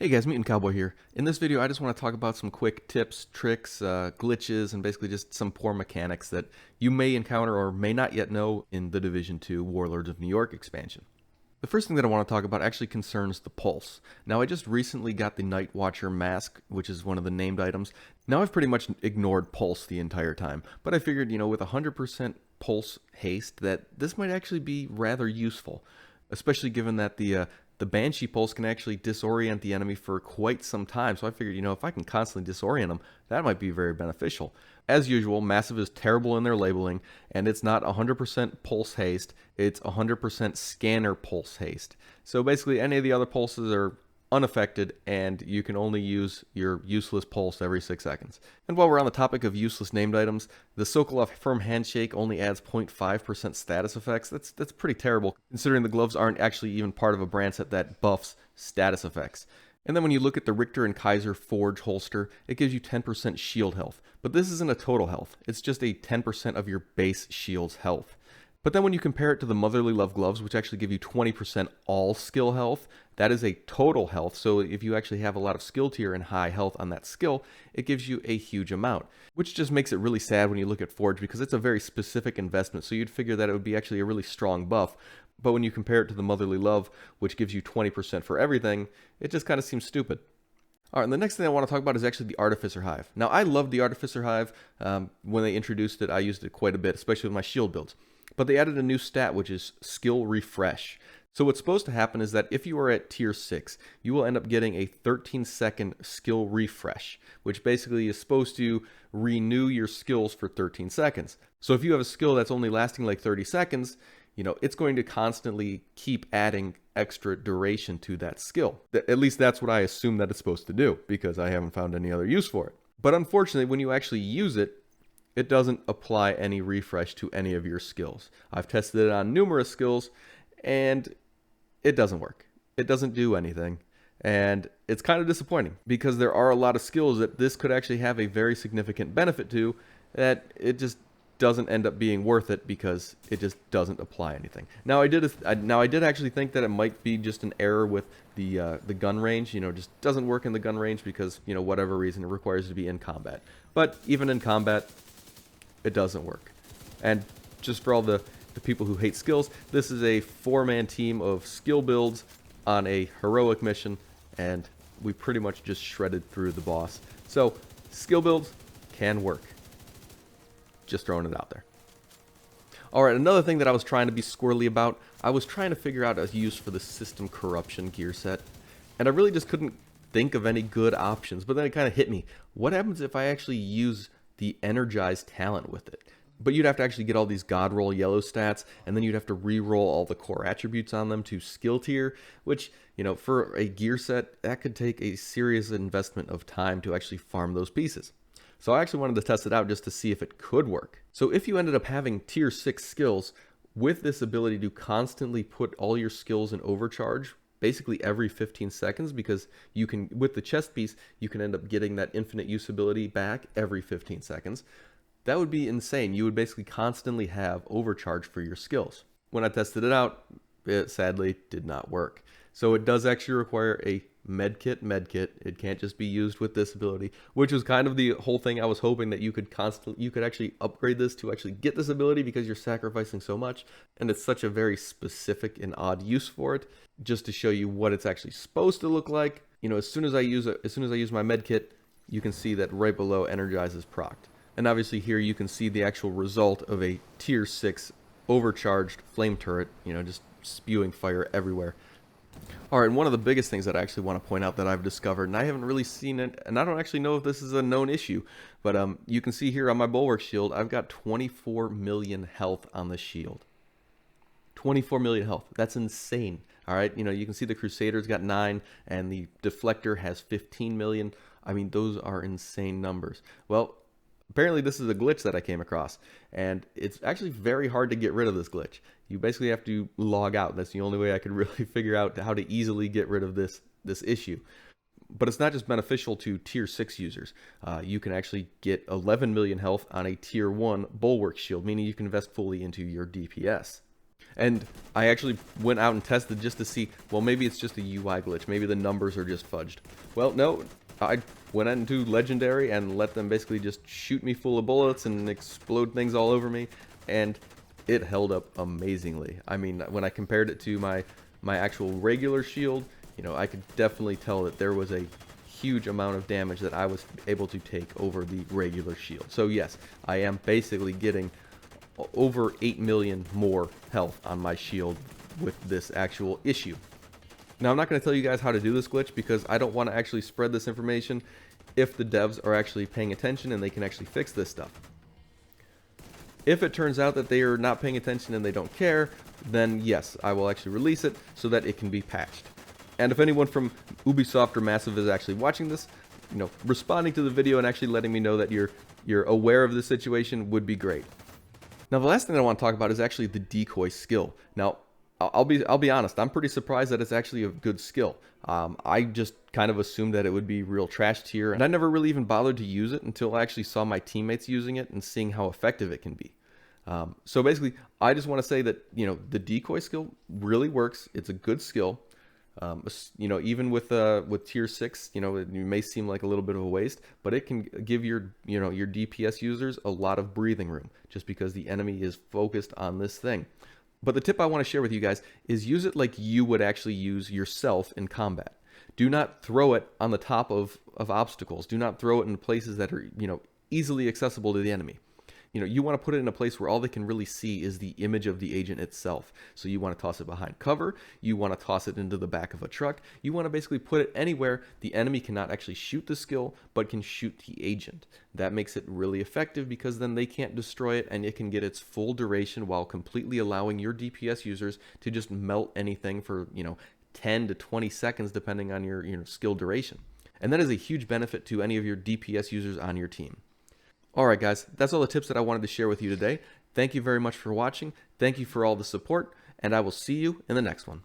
Hey guys, Mutantcowboy here. In this video, I just want to talk about some quick tips, tricks, glitches, and basically just some poor mechanics that you may encounter or may not yet know in the Division 2 Warlords of New York expansion. The first thing that I want to talk about actually concerns the pulse. Now, I just recently got the Nightwatcher mask, which is one of the named items. Now, I've pretty much ignored pulse the entire time, but I figured, with 100% pulse haste, that this might actually be rather useful, especially given that the Banshee Pulse can actually disorient the enemy for quite some time. So I figured, if I can constantly disorient them, that might be very beneficial. As usual, Massive is terrible in their labeling, and it's not 100% pulse haste, it's 100% scanner pulse haste. So basically, any of the other pulses are unaffected, and you can only use your useless pulse every 6 seconds. And while we're on the topic of useless named items, the Sokolov Firm Handshake only adds 0.5% status effects. That's pretty terrible, considering the gloves aren't actually even part of a brand set that buffs status effects. And then when you look at the Richter and Kaiser Forge holster, it gives you 10% shield health. But this isn't a total health, it's just a 10% of your base shield's health. But then when you compare it to the Motherly Love gloves, which actually give you 20% all skill health, that is a total health. So if you actually have a lot of skill tier and high health on that skill, it gives you a huge amount, which just makes it really sad when you look at Forge because it's a very specific investment. So you'd figure that it would be actually a really strong buff. But when you compare it to the Motherly Love, which gives you 20% for everything, it just kind of seems stupid. All right, and the next thing I want to talk about is actually the Artificer Hive. Now, I loved the Artificer Hive. When they introduced it, I used it quite a bit, especially with my shield builds. But they added a new stat, which is Skill Refresh. So what's supposed to happen is that if you are at tier 6, you will end up getting a 13-second skill refresh, which basically is supposed to renew your skills for 13 seconds. So if you have a skill that's only lasting like 30 seconds, it's going to constantly keep adding extra duration to that skill. At least that's what I assume that it's supposed to do, because I haven't found any other use for it. But unfortunately, when you actually use it, it doesn't apply any refresh to any of your skills. I've tested it on numerous skills, and it doesn't work. It doesn't do anything. And it's kind of disappointing, because there are a lot of skills that this could actually have a very significant benefit to, that it just doesn't end up being worth it because it just doesn't apply anything. Now I did actually think that it might be just an error with the gun range. Just doesn't work in the gun range because whatever reason it requires you to be in combat. But even in combat, it doesn't work. And just for all the people who hate skills, this is a 4-man team of skill builds on a heroic mission, and we pretty much just shredded through the boss. So skill builds can work. Just throwing it out there. Alright, another thing that I was trying to be squirrely about, I was trying to figure out a use for the System Corruption gear set, and I really just couldn't think of any good options. But then it kind of hit me. What happens if I actually use the Energized talent with it? But you'd have to actually get all these God Roll yellow stats, and then you'd have to re-roll all the core attributes on them to skill tier, which, for a gear set, that could take a serious investment of time to actually farm those pieces. So I actually wanted to test it out just to see if it could work. So if you ended up having tier 6 skills with this ability to constantly put all your skills in overcharge, basically every 15 seconds, because you can, with the chest piece, you can end up getting that infinite usability back every 15 seconds. That would be insane. You would basically constantly have overcharge for your skills. When I tested it out, it sadly did not work. So it does actually require a medkit. It can't just be used with this ability, which was kind of the whole thing. I was hoping that you could actually upgrade this to actually get this ability, because you're sacrificing so much, and it's such a very specific and odd use for it. Just to show you what it's actually supposed to look like, as soon as I use my medkit, you can see that right below Energize is procced. And obviously here you can see the actual result of a tier 6 overcharged flame turret, just spewing fire everywhere. Alright, and one of the biggest things that I actually want to point out that I've discovered, and I haven't really seen it, and I don't actually know if this is a known issue, but you can see here on my Bulwark shield, I've got 24 million health on the shield. 24 million health. That's insane. Alright, you can see the Crusader's got 9, and the Deflector has 15 million. I mean, those are insane numbers. Well, apparently this is a glitch that I came across, and it's actually very hard to get rid of this glitch. You basically have to log out. That's the only way I could really figure out how to easily get rid of this issue. But it's not just beneficial to tier 6 users. You can actually get 11 million health on a tier 1 Bulwark shield, meaning you can invest fully into your DPS. And I actually went out and tested just to see, well, maybe it's just a UI glitch. Maybe the numbers are just fudged. Well, no, I went into Legendary and let them basically just shoot me full of bullets and explode things all over me, and it held up amazingly. I mean, when I compared it to my actual regular shield, you know, I could definitely tell that there was a huge amount of damage that I was able to take over the regular shield. So yes, I am basically getting over 8 million more health on my shield with this actual issue. Now, I'm not going to tell you guys how to do this glitch because I don't want to actually spread this information if the devs are actually paying attention and they can actually fix this stuff. If it turns out that they are not paying attention and they don't care, then yes, I will actually release it so that it can be patched. And if anyone from Ubisoft or Massive is actually watching this, you know, responding to the video and actually letting me know that you're aware of the situation would be great. Now, the last thing I want to talk about is actually the Decoy Skill. Now, I'll be honest, I'm pretty surprised that it's actually a good skill. I just kind of assumed that it would be real trash tier, and I never really even bothered to use it until I actually saw my teammates using it and seeing how effective it can be. So basically, I just want to say that, you know, the Decoy Skill really works. It's a good skill. You know, even with tier 6, you know, it may seem like a little bit of a waste, but it can give your DPS users a lot of breathing room just because the enemy is focused on this thing. But the tip I want to share with you guys is use it like you would actually use yourself in combat. Do not throw it on the top of obstacles. Do not throw it in places that are, you know, easily accessible to the enemy. You know, you want to put it in a place where all they can really see is the image of the agent itself. So you want to toss it behind cover, you want to toss it into the back of a truck, you want to basically put it anywhere the enemy cannot actually shoot the skill, but can shoot the agent. That makes it really effective because then they can't destroy it and it can get its full duration while completely allowing your DPS users to just melt anything for, you know, 10 to 20 seconds depending on your skill duration. And that is a huge benefit to any of your DPS users on your team. Alright guys, that's all the tips that I wanted to share with you today. Thank you very much for watching, thank you for all the support, and I will see you in the next one.